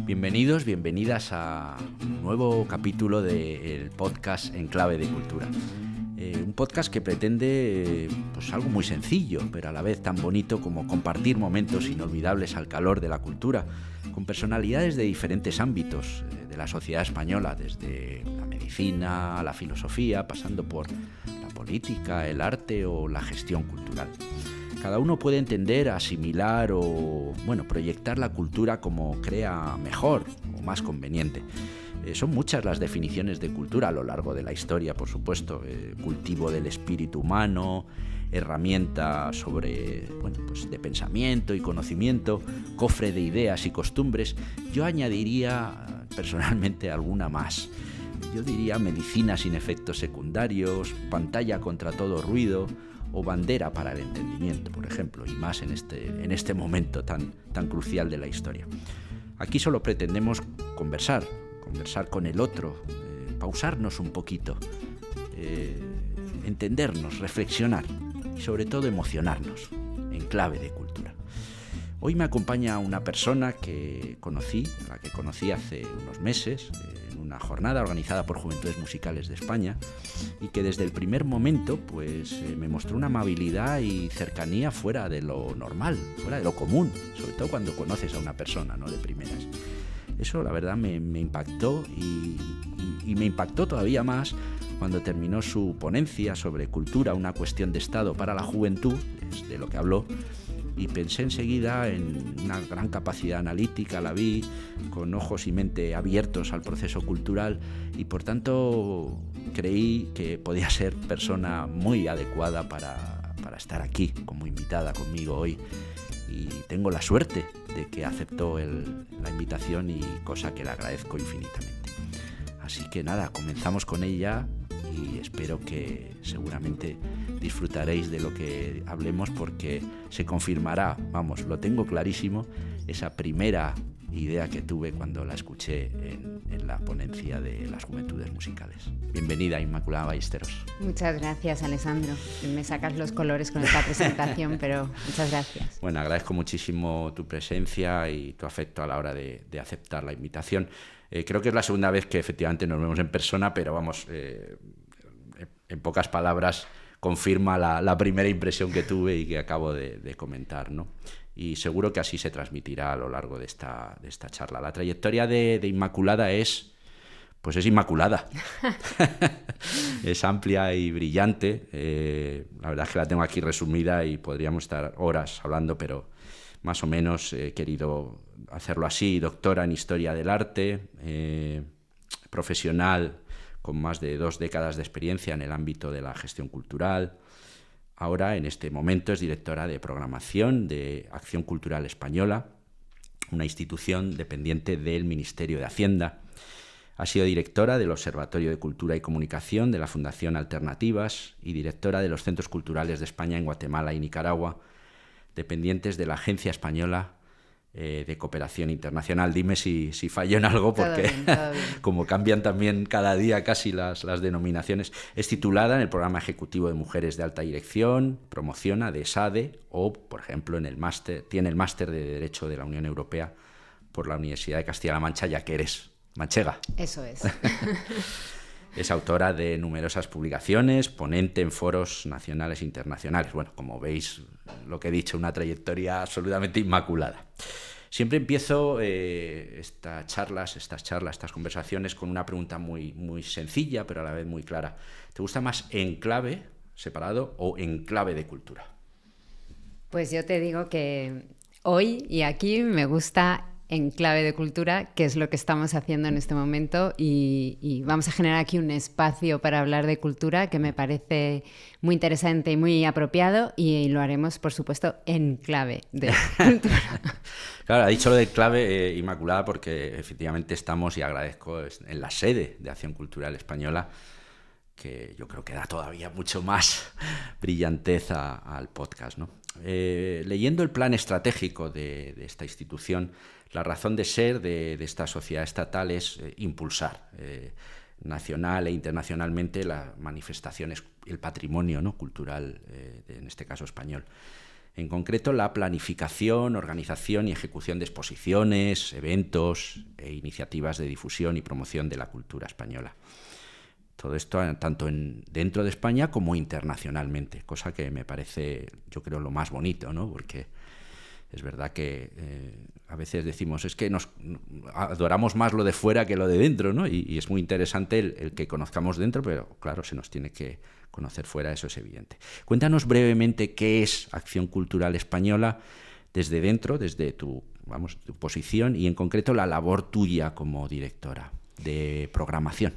Bienvenidos, bienvenidas a un nuevo capítulo del podcast En Clave de Cultura. Un podcast que pretende pues algo muy sencillo, pero a la vez tan bonito como compartir momentos inolvidables al calor de la cultura, con personalidades de diferentes ámbitos de la sociedad española, desde la medicina, la filosofía, pasando por la política, el arte o la gestión cultural. Cada uno puede entender, asimilar o proyectar la cultura como crea mejor o más conveniente. Son muchas las definiciones de cultura a lo largo de la historia, por supuesto. Cultivo del espíritu humano, herramienta de pensamiento y conocimiento, cofre de ideas y costumbres. Yo añadiría personalmente alguna más. Yo diría medicina sin efectos secundarios, pantalla contra todo ruido, o bandera para el entendimiento, por ejemplo, y más en este momento tan crucial de la historia. Aquí solo pretendemos conversar con el otro, pausarnos un poquito, entendernos, reflexionar y sobre todo emocionarnos en clave de cultura. Hoy me acompaña una persona a la que conocí hace unos meses, en una jornada organizada por Juventudes Musicales de España, y que desde el primer momento me mostró una amabilidad y cercanía fuera de lo normal, fuera de lo común, sobre todo cuando conoces a una persona, ¿no?, de primeras. Eso la verdad me impactó y me impactó todavía más cuando terminó su ponencia sobre cultura, una cuestión de Estado para la juventud, es de lo que habló, y pensé enseguida en una gran capacidad analítica. La vi con ojos y mente abiertos al proceso cultural y por tanto creí que podía ser persona muy adecuada para estar aquí como invitada conmigo hoy, y tengo la suerte de que aceptó la invitación, y cosa que le agradezco infinitamente. Así que nada, comenzamos con ella y espero que seguramente disfrutaréis de lo que hablemos, porque se confirmará, lo tengo clarísimo, esa primera idea que tuve cuando la escuché en la ponencia de las Juventudes Musicales. Bienvenida, Inmaculada Ballesteros. Muchas gracias, Alessandro. Me sacas los colores con esta presentación, pero muchas gracias. Bueno, agradezco muchísimo tu presencia y tu afecto a la hora de aceptar la invitación. Creo que es la segunda vez que efectivamente nos vemos en persona, pero en pocas palabras confirma la primera impresión que tuve y que acabo de comentar, ¿no? Y seguro que así se transmitirá a lo largo de esta charla. La trayectoria de Inmaculada es inmaculada. Es amplia y brillante. La verdad es que la tengo aquí resumida y podríamos estar horas hablando, pero más o menos he querido hacerlo así. Doctora en Historia del Arte, profesional con más de 2 décadas de experiencia en el ámbito de la gestión cultural. Ahora, en este momento, es directora de programación de Acción Cultural Española, una institución dependiente del Ministerio de Hacienda. Ha sido directora del Observatorio de Cultura y Comunicación de la Fundación Alternativas y directora de los Centros Culturales de España en Guatemala y Nicaragua, dependientes de la Agencia Española de Cooperación Internacional. Dime si fallo en algo, porque todo bien. Como cambian también cada día casi las denominaciones. Es titulada en el Programa Ejecutivo de Mujeres de Alta Dirección, promociona de SADE o, por ejemplo, tiene el máster de Derecho de la Unión Europea por la Universidad de Castilla-La Mancha, ya que eres manchega. Eso es. Es autora de numerosas publicaciones, ponente en foros nacionales e internacionales. Bueno, como veis, lo que he dicho, una trayectoria absolutamente inmaculada. Siempre empiezo estas conversaciones con una pregunta muy, muy sencilla, pero a la vez muy clara. ¿Te gusta más en clave separado o en clave de cultura? Pues yo te digo que hoy y aquí me gusta en clave de cultura, que es lo que estamos haciendo en este momento, y vamos a generar aquí un espacio para hablar de cultura que me parece muy interesante y muy apropiado, y lo haremos, por supuesto, en clave de cultura. Claro, ha dicho lo de clave, Inmaculada, porque efectivamente estamos, y agradezco, en la sede de Acción Cultural Española, que yo creo que da todavía mucho más brillantez al podcast, ¿no? Leyendo el plan estratégico de esta institución, la razón de ser de esta sociedad estatal es impulsar nacional e internacionalmente las manifestaciones, el patrimonio, ¿no?, cultural, en este caso español. En concreto, la planificación, organización y ejecución de exposiciones, eventos e iniciativas de difusión y promoción de la cultura española. Todo esto tanto dentro de España como internacionalmente, cosa que me parece, yo creo, lo más bonito, ¿no? Porque es verdad que a veces decimos, es que nos adoramos más lo de fuera que lo de dentro, ¿no? Y es muy interesante el que conozcamos dentro, pero claro, se nos tiene que conocer fuera, eso es evidente. Cuéntanos brevemente qué es Acción Cultural Española desde dentro, desde tu posición y en concreto la labor tuya como directora de programación.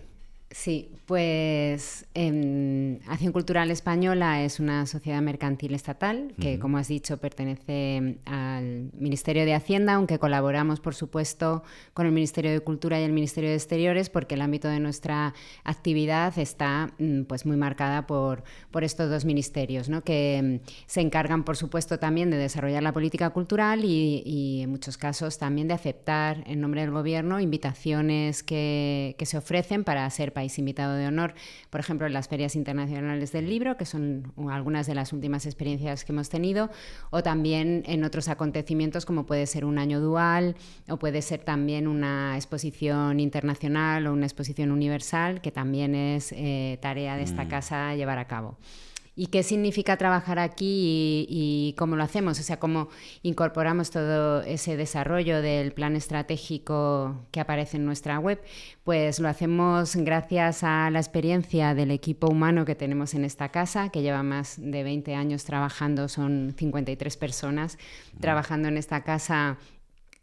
Sí, pues Acción Cultural Española es una sociedad mercantil estatal que, como has dicho, pertenece al Ministerio de Hacienda, aunque colaboramos, por supuesto, con el Ministerio de Cultura y el Ministerio de Exteriores, porque el ámbito de nuestra actividad está pues muy marcada por estos dos ministerios, ¿no? Que se encargan, por supuesto, también de desarrollar la política cultural y en muchos casos también de aceptar, en nombre del Gobierno, invitaciones que se ofrecen para ser país invitado de honor, por ejemplo, en las ferias internacionales del libro, que son algunas de las últimas experiencias que hemos tenido, o también en otros acontecimientos como puede ser un año dual o puede ser también una exposición internacional o una exposición universal, que también es tarea de esta casa llevar a cabo. ¿Y qué significa trabajar aquí y cómo lo hacemos? O sea, cómo incorporamos todo ese desarrollo del plan estratégico que aparece en nuestra web. Pues lo hacemos gracias a la experiencia del equipo humano que tenemos en esta casa, que lleva más de 20 años trabajando, son 53 personas trabajando en esta casa,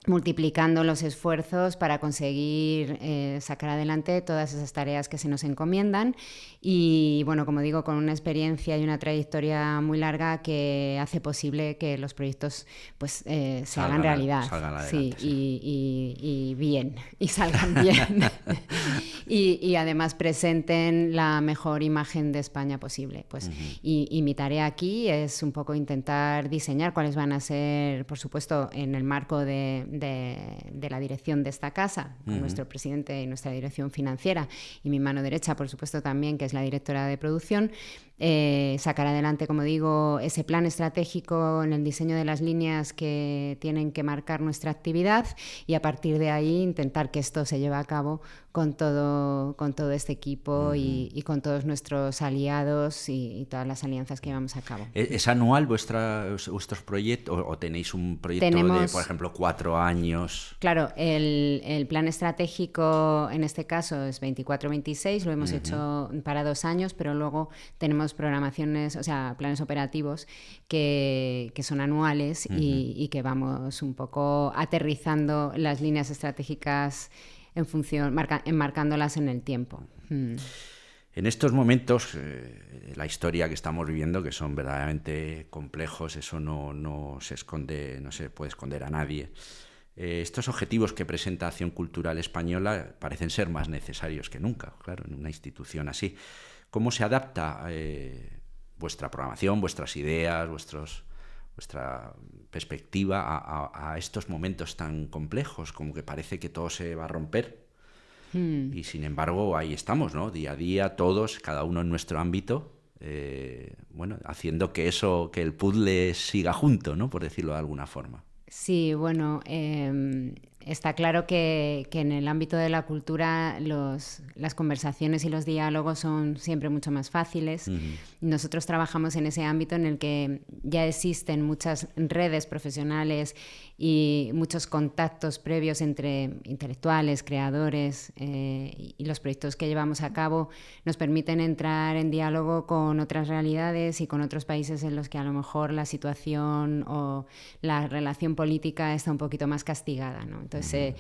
multiplicando los esfuerzos para conseguir sacar adelante todas esas tareas que se nos encomiendan y, bueno, como digo, con una experiencia y una trayectoria muy larga que hace posible que los proyectos pues se hagan realidad. Salgan adelante, sí. Y bien, y salgan bien. y además presenten la mejor imagen de España posible. Pues, y mi tarea aquí es un poco intentar diseñar cuáles van a ser, por supuesto, en el marco de la dirección de esta casa, con nuestro presidente y nuestra dirección financiera, y mi mano derecha, por supuesto, también, que es la directora de producción, sacar adelante, como digo, ese plan estratégico en el diseño de las líneas que tienen que marcar nuestra actividad y a partir de ahí intentar que esto se lleve a cabo con todo este equipo y con todos nuestros aliados y todas las alianzas que llevamos a cabo. ¿Es anual vuestros proyectos o tenéis un proyecto de, por ejemplo, 4 años? Claro, el plan estratégico en este caso es 24-26, lo hemos hecho para 2 años, pero luego tenemos programaciones, o sea, planes operativos que son anuales y que vamos un poco aterrizando las líneas estratégicas en función, enmarcándolas en el tiempo. En estos momentos, la historia que estamos viviendo, que son verdaderamente complejos, eso no se esconde, no se puede esconder a nadie. Estos objetivos que presenta Acción Cultural Española parecen ser más necesarios que nunca, claro, en una institución así. ¿Cómo se adapta vuestra programación, vuestras ideas, vuestra perspectiva a estos momentos tan complejos, como que parece que todo se va a romper? Y sin embargo ahí estamos, ¿no? Día a día, todos, cada uno en nuestro ámbito, haciendo que el puzzle siga junto, ¿no? Por decirlo de alguna forma. Sí, bueno, está claro que en el ámbito de la cultura las conversaciones y los diálogos son siempre mucho más fáciles. Nosotros trabajamos en ese ámbito en el que ya existen muchas redes profesionales y muchos contactos previos entre intelectuales, creadores y los proyectos que llevamos a cabo nos permiten entrar en diálogo con otras realidades y con otros países en los que a lo mejor la situación o la relación política está un poquito más castigada, ¿no? Entonces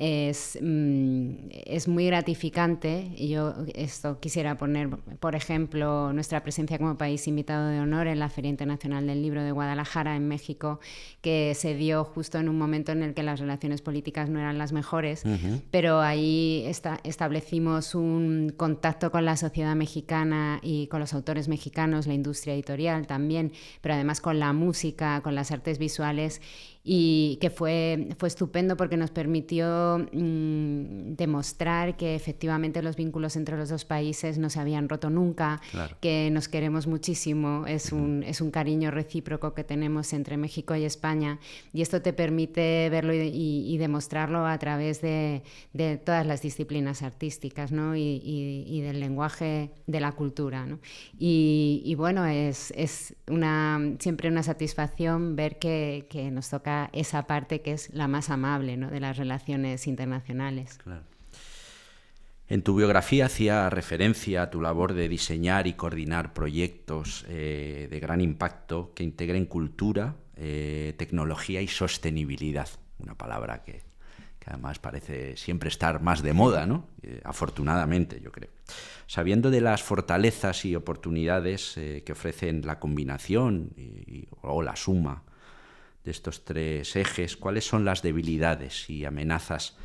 es muy gratificante y yo esto quisiera poner, por ejemplo, nuestra presencia como país invitado de honor en la Feria Internacional del Libro de Guadalajara en México, que se dio justo en un momento en el que las relaciones políticas no eran las mejores, pero ahí establecimos un contacto con la sociedad mexicana y con los autores mexicanos, la industria editorial también, pero además con la música, con las artes visuales, y que fue estupendo porque nos permitió demostrar que efectivamente los vínculos entre los dos países no se habían roto nunca, Claro. que nos queremos muchísimo, es un cariño recíproco que tenemos entre México y España, y esto te permite verlo y demostrarlo a través de todas las disciplinas artísticas, ¿no? y del lenguaje de la cultura, ¿no? Y bueno, es siempre una satisfacción ver que nos toca esa parte que es la más amable, ¿no? de las relaciones internacionales. Claro. En tu biografía hacía referencia a tu labor de diseñar y coordinar proyectos de gran impacto que integren cultura, tecnología y sostenibilidad. Una palabra que además parece siempre estar más de moda, ¿no? Afortunadamente, yo creo. Sabiendo de las fortalezas y oportunidades que ofrecen la combinación o la suma de estos tres ejes, ¿cuáles son las debilidades y amenazas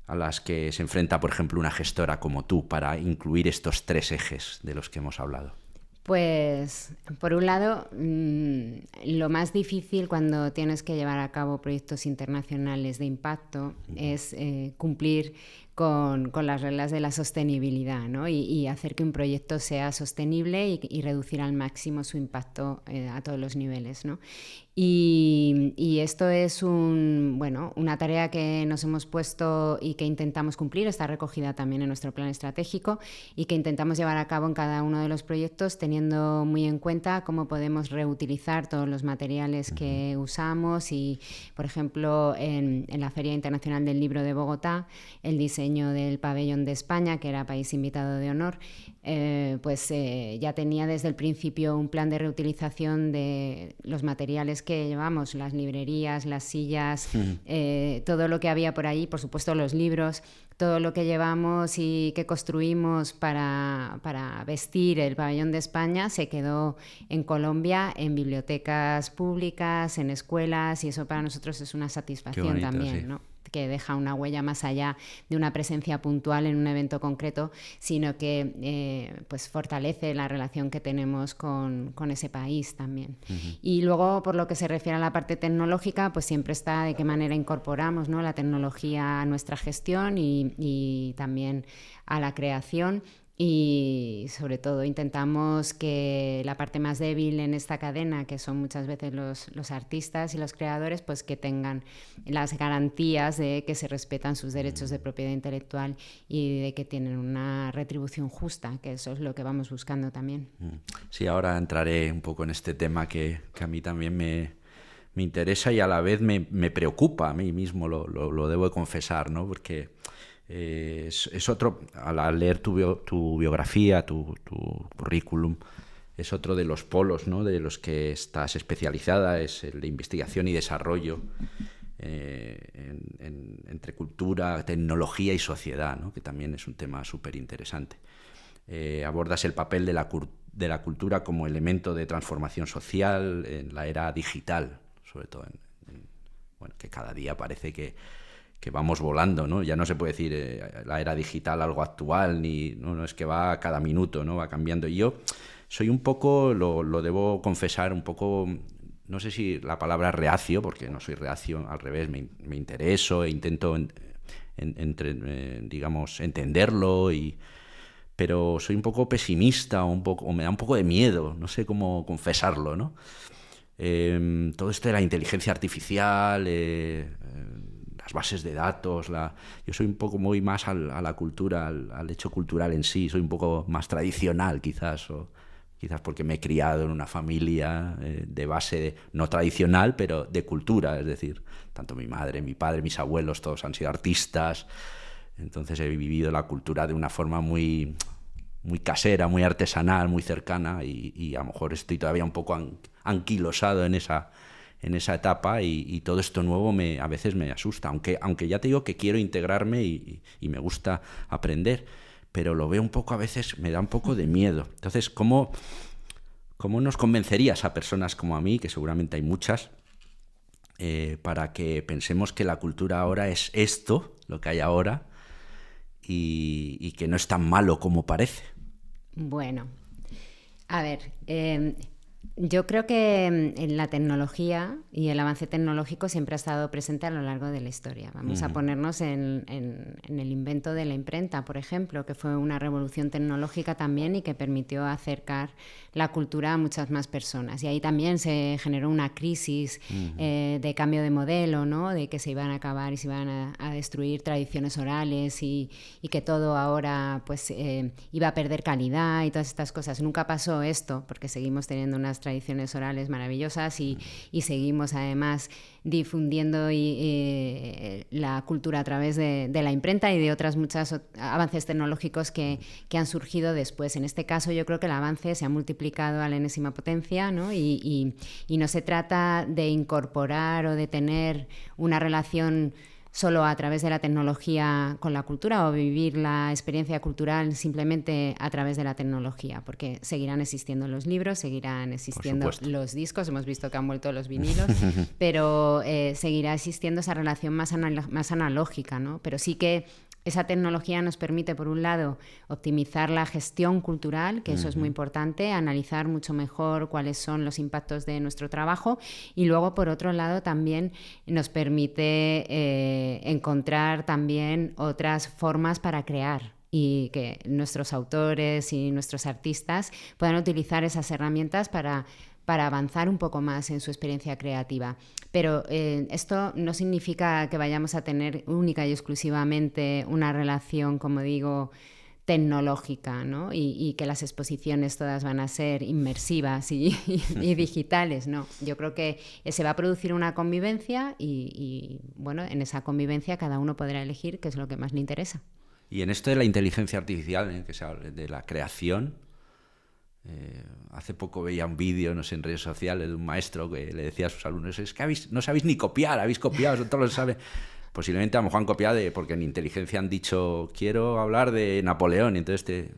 a las que se enfrenta, por ejemplo, una gestora como tú para incluir estos tres ejes de los que hemos hablado? Pues, por un lado, lo más difícil cuando tienes que llevar a cabo proyectos internacionales de impacto es cumplir con las reglas de la sostenibilidad, ¿no? y hacer que un proyecto sea sostenible y reducir al máximo su impacto a todos los niveles, ¿no? Y esto es una tarea que nos hemos puesto y que intentamos cumplir, está recogida también en nuestro plan estratégico y que intentamos llevar a cabo en cada uno de los proyectos teniendo muy en cuenta cómo podemos reutilizar todos los materiales que usamos y, por ejemplo, en la Feria Internacional del Libro de Bogotá, el diseño del pabellón de España, que era país invitado de honor, ya tenía desde el principio un plan de reutilización de los materiales que llevamos, las librerías, las sillas, todo lo que había por ahí, por supuesto los libros, todo lo que llevamos y que construimos para vestir el pabellón de España se quedó en Colombia, en bibliotecas públicas, en escuelas, y eso para nosotros es una satisfacción bonito, también, sí. ¿no? Que deja una huella más allá de una presencia puntual en un evento concreto, sino que fortalece la relación que tenemos con ese país también. Y luego, por lo que se refiere a la parte tecnológica, pues siempre está de qué manera incorporamos, ¿no? la tecnología a nuestra gestión y también a la creación. Y sobre todo intentamos que la parte más débil en esta cadena, que son muchas veces los artistas y los creadores, pues que tengan las garantías de que se respetan sus derechos de propiedad intelectual y de que tienen una retribución justa, que eso es lo que vamos buscando también. Sí, ahora entraré un poco en este tema que a mí también me interesa y a la vez me preocupa a mí mismo, lo debo de confesar, ¿no? Porque es otro, al leer tu biografía, tu currículum, es otro de los polos, ¿no? de los que estás especializada, es el de investigación y desarrollo entre cultura, tecnología y sociedad, ¿no? que también es un tema súper interesante. Abordas el papel de la cultura como elemento de transformación social en la era digital, sobre todo que cada día parece que vamos volando, ¿no? Ya no se puede decir la era digital algo actual, no es que va cada minuto, ¿no? Va cambiando. Y yo soy un poco, lo debo confesar, un poco, no sé si la palabra reacio, porque no soy reacio, al revés, me intereso e intento, digamos, entenderlo, pero soy un poco pesimista o me da un poco de miedo, no sé cómo confesarlo, ¿no? Todo esto de la inteligencia artificial, las bases de datos, yo soy un poco muy más a la cultura, al hecho cultural en sí, soy un poco más tradicional quizás, o quizás porque me he criado en una familia de base no tradicional, pero de cultura, es decir, tanto mi madre, mi padre, mis abuelos, todos han sido artistas, entonces he vivido la cultura de una forma muy casera, muy artesanal, muy cercana y a lo mejor estoy todavía un poco anquilosado en esa etapa y todo esto nuevo a veces me asusta, aunque ya te digo que quiero integrarme y me gusta aprender, pero lo veo un poco, a veces me da un poco de miedo. Entonces, ¿cómo nos convencerías a personas como a mí, que seguramente hay muchas, para que pensemos que la cultura ahora es esto, lo que hay ahora, y que no es tan malo como parece? Bueno, a ver, Yo creo que la tecnología y el avance tecnológico siempre ha estado presente a lo largo de la historia. Vamos a ponernos en el invento de la imprenta, por ejemplo, que fue una revolución tecnológica también y que permitió acercar la cultura a muchas más personas. Y ahí también se generó una crisis de cambio de modelo, ¿no? De que se iban a acabar y se iban a destruir tradiciones orales y que todo ahora pues iba a perder calidad y todas estas cosas. Nunca pasó esto, porque seguimos teniendo unas tradiciones orales maravillosas y seguimos además difundiendo la cultura a través de la imprenta y de otras muchos avances tecnológicos que han surgido después. En este caso yo creo que el avance se ha multiplicado a la enésima potencia, ¿no? Y no se trata de incorporar o de tener una relación solo a través de la tecnología con la cultura o vivir la experiencia cultural simplemente a través de la tecnología, porque seguirán existiendo los libros, seguirán existiendo los discos, hemos visto que han vuelto los vinilos, pero seguirá existiendo esa relación más analógica, ¿no? Pero sí que esa tecnología nos permite, por un lado, optimizar la gestión cultural, que eso es muy importante, analizar mucho mejor cuáles son los impactos de nuestro trabajo, y luego, por otro lado, también nos permite encontrar también otras formas para crear y que nuestros autores y nuestros artistas puedan utilizar esas herramientas para avanzar un poco más en su experiencia creativa. Pero esto no significa que vayamos a tener única y exclusivamente una relación, como digo, tecnológica, ¿no? Y que las exposiciones todas van a ser inmersivas y digitales, ¿no? Yo creo que se va a producir una convivencia y, bueno, en esa convivencia cada uno podrá elegir qué es lo que más le interesa. Y en esto de la inteligencia artificial, que se habla de la creación, hace poco veía un vídeo, no sé, en redes sociales de un maestro que le decía a sus alumnos: es que no sabéis ni copiar, habéis copiado, todos lo saben. Posiblemente a lo mejor han copiado porque en inteligencia han dicho: quiero hablar de Napoleón, y entonces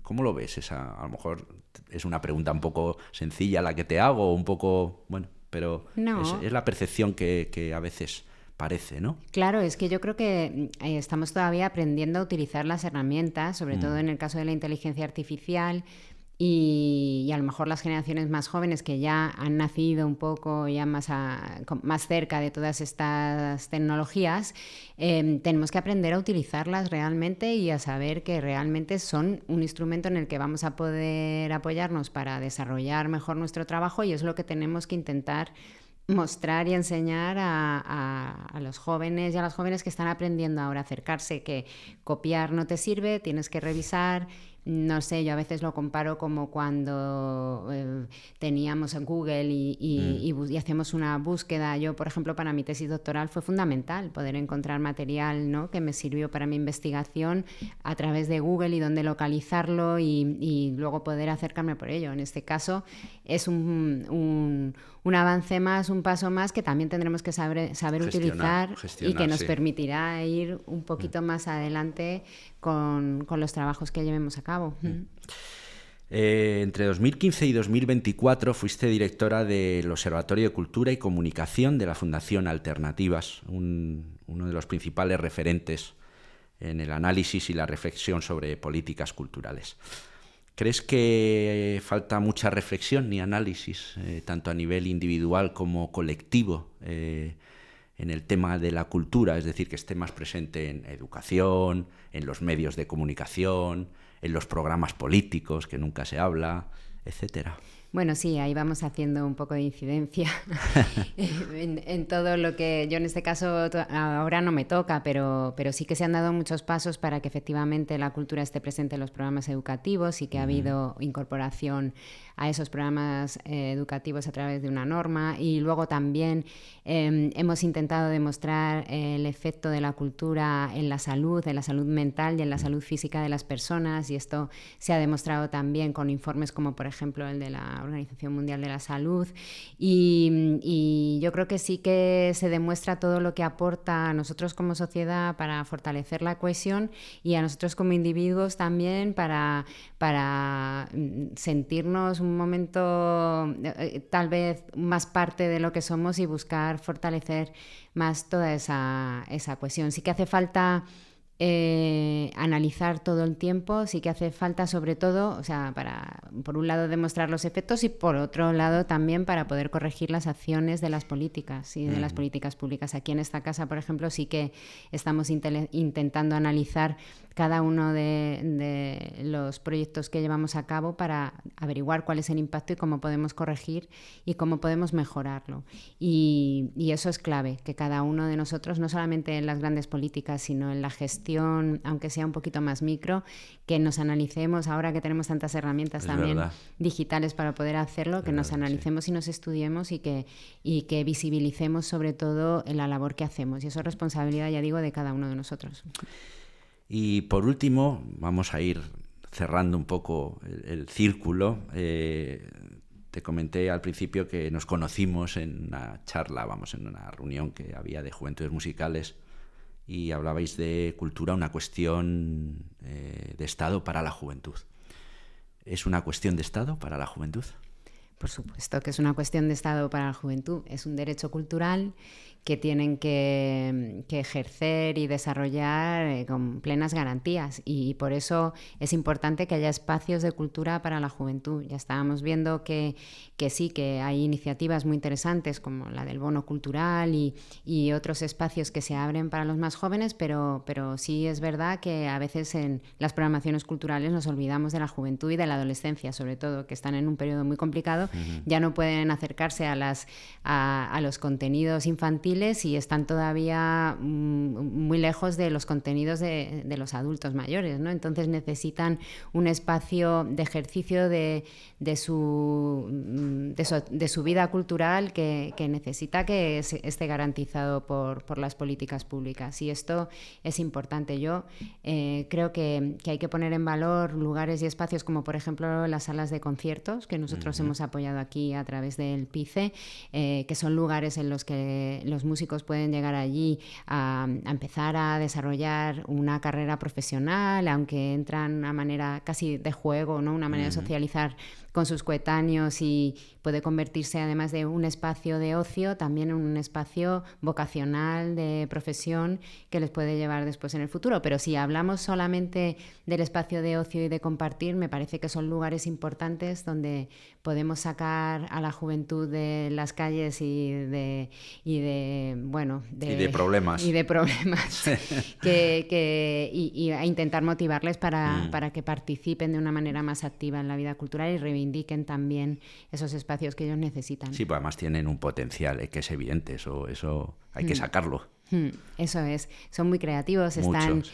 ¿cómo lo ves? A lo mejor es una pregunta un poco sencilla la que te hago, un poco, bueno, pero no. es la percepción que a veces parece, ¿no? Claro, es que yo creo que estamos todavía aprendiendo a utilizar las herramientas, sobre todo en el caso de la inteligencia artificial. Y a lo mejor las generaciones más jóvenes que ya han nacido un poco ya más cerca de todas estas tecnologías, tenemos que aprender a utilizarlas realmente y a saber que realmente son un instrumento en el que vamos a poder apoyarnos para desarrollar mejor nuestro trabajo, y es lo que tenemos que intentar mostrar y enseñar a los jóvenes y a las jóvenes que están aprendiendo ahora a acercarse, que copiar no te sirve, tienes que revisar. No sé, yo a veces lo comparo como cuando teníamos en Google y hacíamos una búsqueda. Yo, por ejemplo, para mi tesis doctoral fue fundamental poder encontrar material, ¿no?, que me sirvió para mi investigación a través de Google y dónde localizarlo y luego poder acercarme por ello. En este caso es un avance más, un paso más que también tendremos que saber utilizar y que nos permitirá ir un poquito más adelante con los trabajos que llevemos a cabo. Entre 2015 y 2024 fuiste directora del Observatorio de Cultura y Comunicación de la Fundación Alternativas, uno de los principales referentes en el análisis y la reflexión sobre políticas culturales. ¿Crees que falta mucha reflexión y análisis, tanto a nivel individual como colectivo, en el tema de la cultura? Es decir, que esté más presente en educación, en los medios de comunicación, en los programas políticos, que nunca se habla, etcétera. Bueno, sí, ahí vamos haciendo un poco de incidencia en todo lo que yo en este caso ahora no me toca, pero sí que se han dado muchos pasos para que efectivamente la cultura esté presente en los programas educativos y que ha habido incorporación a esos programas educativos a través de una norma. Y luego también hemos intentado demostrar el efecto de la cultura en la salud mental y en la salud física de las personas, y esto se ha demostrado también con informes como por ejemplo el de la Organización Mundial de la Salud, y yo creo que sí que se demuestra todo lo que aporta a nosotros como sociedad para fortalecer la cohesión y a nosotros como individuos también para sentirnos un momento tal vez más parte de lo que somos y buscar fortalecer más toda esa cohesión. Sí que hace falta analizar todo el tiempo. Sí que hace falta, sobre todo, o sea, para, por un lado, demostrar los efectos y por otro lado también para poder corregir las acciones de las políticas y de las políticas públicas. Aquí en esta casa, por ejemplo, sí que estamos intentando analizar cada uno de los proyectos que llevamos a cabo para averiguar cuál es el impacto y cómo podemos corregir y cómo podemos mejorarlo. Y eso es clave, que cada uno de nosotros, no solamente en las grandes políticas, sino en la gestión, aunque sea un poquito más micro, que nos analicemos, ahora que tenemos tantas herramientas también digitales para poder hacerlo, que nos analicemos y nos estudiemos y que visibilicemos sobre todo la labor que hacemos. Y eso es responsabilidad, ya digo, de cada uno de nosotros. Y por último, vamos a ir cerrando un poco el círculo. Te comenté al principio que nos conocimos en una charla, en una reunión que había de Juventudes Musicales, y hablabais de cultura, una cuestión de Estado para la juventud. ¿Es una cuestión de Estado para la juventud? Por supuesto que es una cuestión de Estado para la juventud. Es un derecho cultural que tienen que ejercer y desarrollar con plenas garantías, y por eso es importante que haya espacios de cultura para la juventud. Ya estábamos viendo que sí, que hay iniciativas muy interesantes como la del bono cultural y otros espacios que se abren para los más jóvenes, pero sí es verdad que a veces en las programaciones culturales nos olvidamos de la juventud y de la adolescencia, sobre todo, que están en un periodo muy complicado. Ya no pueden acercarse a los contenidos infantiles y están todavía muy lejos de los contenidos de los adultos mayores, ¿no? Entonces necesitan un espacio de ejercicio de su vida cultural que necesita que esté garantizado por las políticas públicas, y esto es importante. Yo creo que hay que poner en valor lugares y espacios como, por ejemplo, las salas de conciertos que nosotros hemos apoyado aquí a través del PICE, que son lugares en los que los músicos pueden llegar allí a empezar a desarrollar una carrera profesional, aunque entran a manera casi de juego, ¿no? Una manera de socializar con sus coetáneos, y puede convertirse, además de un espacio de ocio, también en un espacio vocacional de profesión que les puede llevar después en el futuro. Pero si hablamos solamente del espacio de ocio y de compartir, me parece que son lugares importantes donde podemos sacar a la juventud de las calles y de problemas y a intentar motivarles para que participen de una manera más activa en la vida cultural y reivindiquen también esos espacios que ellos necesitan. Sí, pues además tienen un potencial que es evidente, eso hay que sacarlo. Eso es, son muy creativos, están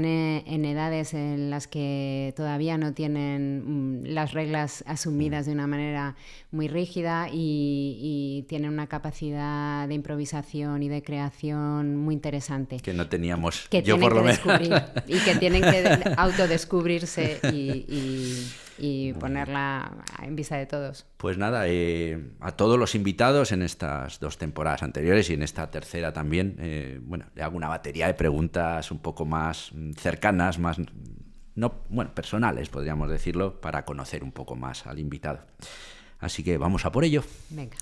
en edades en las que todavía no tienen las reglas asumidas de una manera muy rígida, y tienen una capacidad de improvisación y de creación muy interesante. Que no teníamos, que yo por lo menos. Y que tienen que autodescubrirse y ponerla en vista de todos. Pues nada, a todos los invitados en estas 2 temporadas anteriores y en esta tercera también, le hago una batería de preguntas un poco más cercanas, más personales, podríamos decirlo, para conocer un poco más al invitado. Así que vamos a por ello. Venga.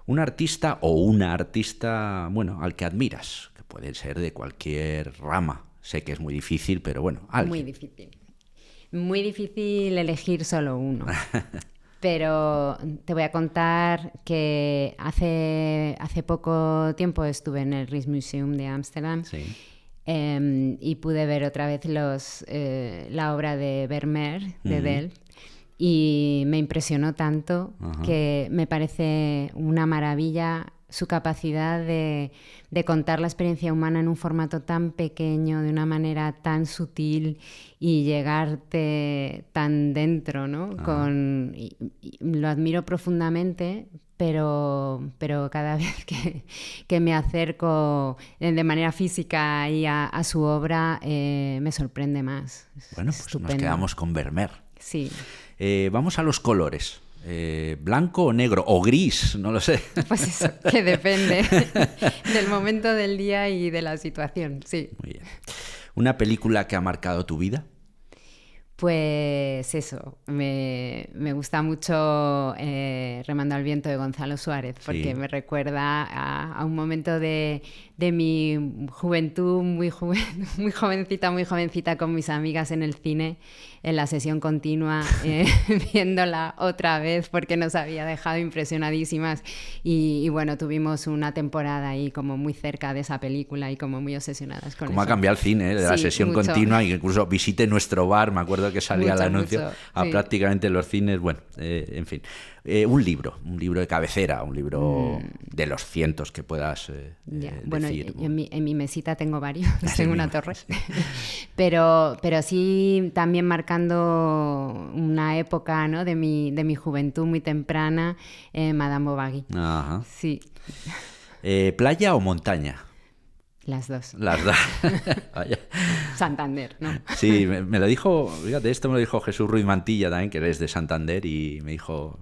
Un artista o una artista, al que admiras, que puede ser de cualquier rama. Sé que es muy difícil, pero alguien. Muy difícil. Muy difícil elegir solo uno. Pero te voy a contar que hace poco tiempo estuve en el Rijksmuseum de Ámsterdam. Sí. Y pude ver otra vez la obra de Vermeer, de Delft, y me impresionó tanto que me parece una maravilla su capacidad de contar la experiencia humana en un formato tan pequeño, de una manera tan sutil, y llegarte tan dentro, ¿no? Y lo admiro profundamente, pero cada vez que me acerco de manera física ahí a su obra, me sorprende más. Bueno, pues estupendo. Nos quedamos con Vermeer. Sí. Vamos a los colores. ¿Blanco o negro o gris? No lo sé. Pues eso, que depende del momento del día y de la situación, sí. Muy bien. ¿Una película que ha marcado tu vida? Pues eso, me gusta mucho Remando al viento de Gonzalo Suárez, porque me recuerda a un momento de de mi juventud, muy jovencita con mis amigas en el cine, en la sesión continua, viéndola otra vez porque nos había dejado impresionadísimas y bueno, tuvimos una temporada ahí como muy cerca de esa película y como muy obsesionadas con eso. ¿Cómo ha cambiado el cine, de la sesión continua? Y incluso visite nuestro bar, me acuerdo que salía el anuncio a prácticamente los cines. Bueno, en fin. Un libro de cabecera, un libro de los cientos que puedas bueno, decir. En mi mesita tengo varios, tengo una torre. Sí. pero sí también marcando una época, ¿no? de mi juventud muy temprana, Madame Bovary. Ajá. Sí. ¿Playa o montaña? Las dos. Las dos. Vaya. Santander, ¿no? Sí, me lo dijo, fíjate, esto me lo dijo Jesús Ruiz Mantilla también, que es de Santander, y me dijo,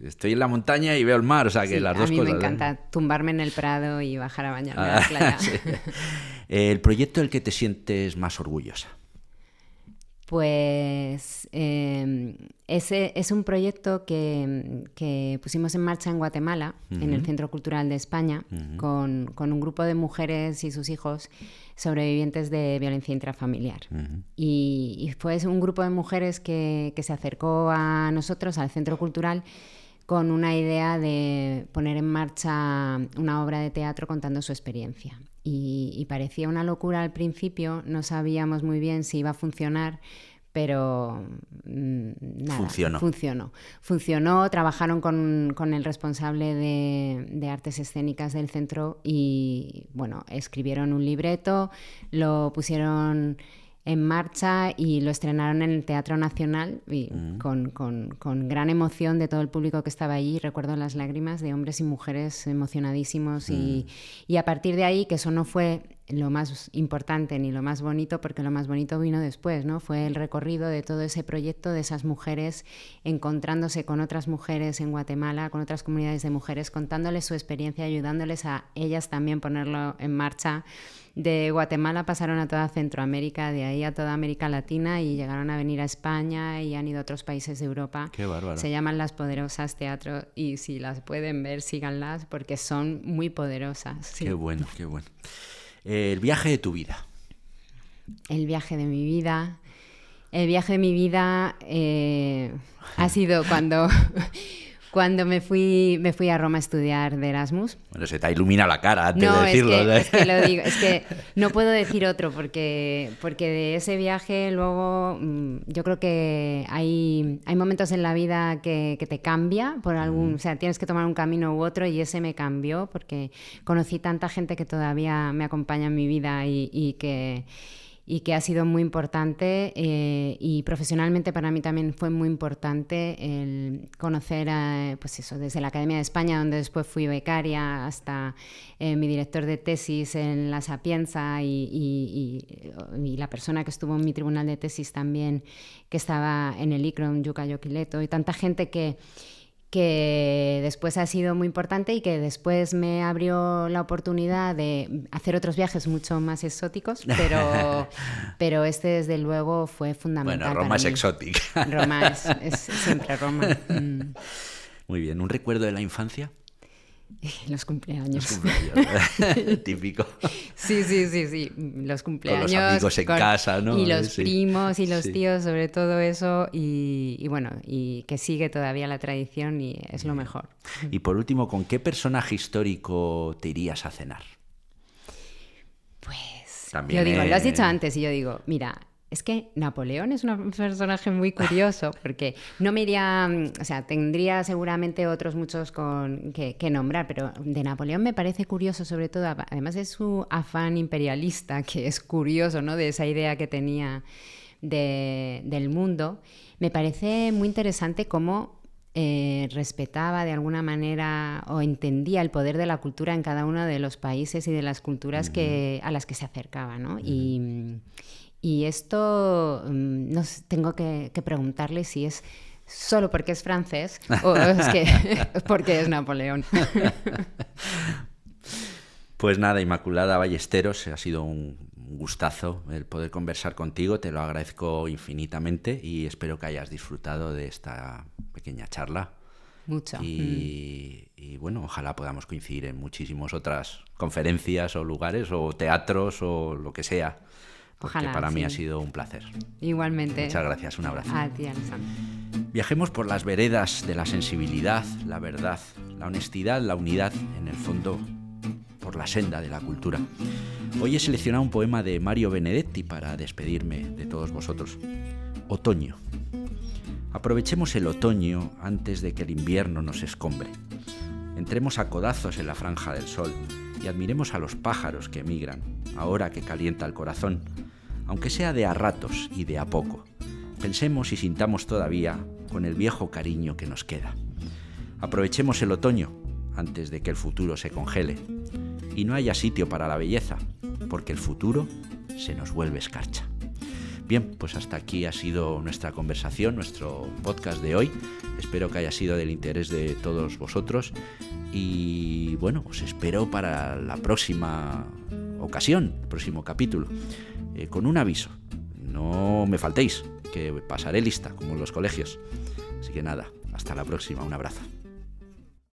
estoy en la montaña y veo el mar, o sea que las dos cosas. A mí me encanta tumbarme en el Prado y bajar a bañarme a la playa. Sí. ¿El proyecto del que te sientes más orgullosa? Pues ese es un proyecto que pusimos en marcha en Guatemala, en el Centro Cultural de España, con un grupo de mujeres y sus hijos sobrevivientes de violencia intrafamiliar. Y fue un grupo de mujeres que se acercó a nosotros, al Centro Cultural, con una idea de poner en marcha una obra de teatro contando su experiencia. Y parecía una locura al principio, no sabíamos muy bien si iba a funcionar, pero nada, funcionó. Trabajaron con el responsable de artes escénicas del centro y bueno, escribieron un libreto, lo pusieron en marcha y lo estrenaron en el Teatro Nacional y con gran emoción de todo el público que estaba allí. Recuerdo las lágrimas de hombres y mujeres emocionadísimos y a partir de ahí, que eso no fue lo más importante ni lo más bonito, porque lo más bonito vino después, ¿no? Fue el recorrido de todo ese proyecto de esas mujeres encontrándose con otras mujeres en Guatemala, con otras comunidades de mujeres, contándoles su experiencia, ayudándoles a ellas también ponerlo en marcha. De Guatemala pasaron a toda Centroamérica, de ahí a toda América Latina y llegaron a venir a España y han ido a otros países de Europa. Qué bárbaro. Se llaman Las Poderosas Teatro y si las pueden ver, síganlas porque son muy poderosas. Sí. Qué bueno, qué bueno. El viaje de tu vida. El viaje de mi vida. El viaje de mi vida ha sido cuando me fui a Roma a estudiar de Erasmus. Bueno, se te ilumina la cara antes de decirlo. Es que lo digo, es que no puedo decir otro porque de ese viaje luego yo creo que hay momentos en la vida que te cambia por algún, o sea, tienes que tomar un camino u otro y ese me cambió porque conocí tanta gente que todavía me acompaña en mi vida y que ha sido muy importante y profesionalmente para mí también fue muy importante el conocer pues eso, desde la Academia de España, donde después fui becaria, hasta mi director de tesis en La Sapienza y la persona que estuvo en mi tribunal de tesis también, que estaba en el ICROM, Yuka Yoquileto, y tanta gente que después ha sido muy importante y que después me abrió la oportunidad de hacer otros viajes mucho más exóticos, pero este desde luego fue fundamental. Bueno, Roma es exótica. Roma es siempre Roma. Muy bien, ¿un recuerdo de la infancia? Los cumpleaños. Típico. Sí. Los cumpleaños. Con los amigos en casa, ¿no? Y los primos y los tíos, sobre todo eso. Y bueno, y que sigue todavía la tradición y es lo mejor. Y por último, ¿con qué personaje histórico te irías a cenar? Pues también yo digo, lo has dicho antes y yo digo, mira, es que Napoleón es un personaje muy curioso porque no me iría, o sea, tendría seguramente otros muchos que nombrar, pero de Napoleón me parece curioso sobre todo, además de su afán imperialista, que es curioso, ¿no? De esa idea que tenía del mundo, me parece muy interesante cómo respetaba de alguna manera o entendía el poder de la cultura en cada uno de los países y de las culturas a las que se acercaba, ¿no? Y esto tengo que preguntarle si es solo porque es francés o es que porque es Napoleón. Pues nada, Inmaculada Ballesteros, ha sido un gustazo el poder conversar contigo, te lo agradezco infinitamente y espero que hayas disfrutado de esta pequeña charla. Mucho. Y bueno, ojalá podamos coincidir en muchísimas otras conferencias o lugares o teatros o lo que sea. Porque Ojalá, para mí sí. ha sido un placer. Igualmente. Muchas gracias, un abrazo. A ti, Alessandro. Viajemos por las veredas de la sensibilidad, la verdad, la honestidad, la unidad, en el fondo, por la senda de la cultura. Hoy he seleccionado un poema de Mario Benedetti para despedirme de todos vosotros. Otoño. Aprovechemos el otoño antes de que el invierno nos escombre. Entremos a codazos en la franja del sol y admiremos a los pájaros que emigran, ahora que calienta el corazón, aunque sea de a ratos y de a poco. Pensemos y sintamos todavía con el viejo cariño que nos queda. Aprovechemos el otoño antes de que el futuro se congele y no haya sitio para la belleza, porque el futuro se nos vuelve escarcha. Bien, pues hasta aquí ha sido nuestra conversación, nuestro podcast de hoy. Espero que haya sido del interés de todos vosotros y bueno, os espero para la próxima ocasión, el próximo capítulo, con un aviso. No me faltéis, que pasaré lista, como en los colegios. Así que nada, hasta la próxima, un abrazo.